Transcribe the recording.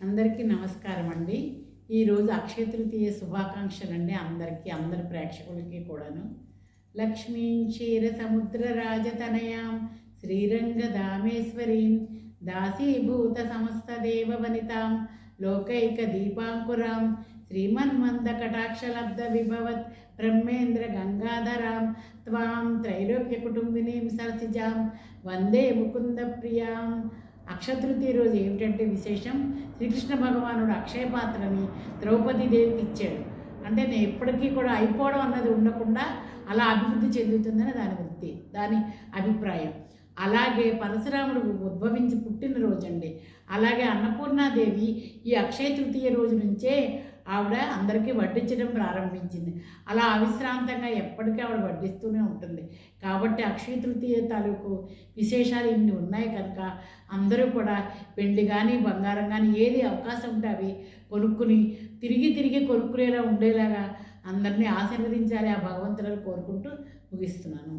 అందరికీ నమస్కారం అండి. ఈరోజు అక్షయ తృతీయ శుభాకాంక్షలు అండి అందరికీ, అందరి ప్రేక్షకులకి కూడాను. లక్ష్మీం క్షీర సముద్ర రాజతనయాం శ్రీరంగధామేశ్వరీం దాసీభూత సమస్త దేవవనితాం లోకైక దీపాంకురాం శ్రీమన్మంద కటాక్షలబ్ధ విభవత్ బ్రహ్మేంద్ర గంగాధరాం త్వాం త్రైలోక్య కుటుంబినీం సరసిజాం వందే ముకుంద ప్రియాం. అక్షతృతీయ రోజు ఏమిటంటే విశేషం, శ్రీకృష్ణ భగవానుడు అక్షయ పాత్రని ద్రౌపదీదేవికి ఇచ్చాడు. అంటే నేను ఎప్పటికీ కూడా అయిపోవడం అన్నది ఉండకుండా అలా అభివృద్ధి చెందుతుందని దాని అభిప్రాయం. అలాగే పరశురాముడు ఉద్భవించి పుట్టినరోజు అండి. అలాగే అన్నపూర్ణాదేవి ఈ అక్షయ తృతీయ రోజు నుంచే ఆవిడ అందరికీ వడ్డించడం ప్రారంభించింది. అలా అవిశ్రాంతంగా ఎప్పటికీ ఆవిడ వడ్డిస్తూనే ఉంటుంది. కాబట్టి అక్షయ తృతీయ తాలూకు విశేషాలు ఇన్ని ఉన్నాయి కనుక అందరూ కూడా వెండి కానీ బంగారం కానీ ఏది అవకాశం ఉంటే అవి కొనుక్కుని తిరిగి కొనుక్కునేలా ఉండేలాగా అందరినీ ఆశీర్వదించాలి ఆ భగవంతులను కోరుకుంటూ ముగిస్తున్నాను.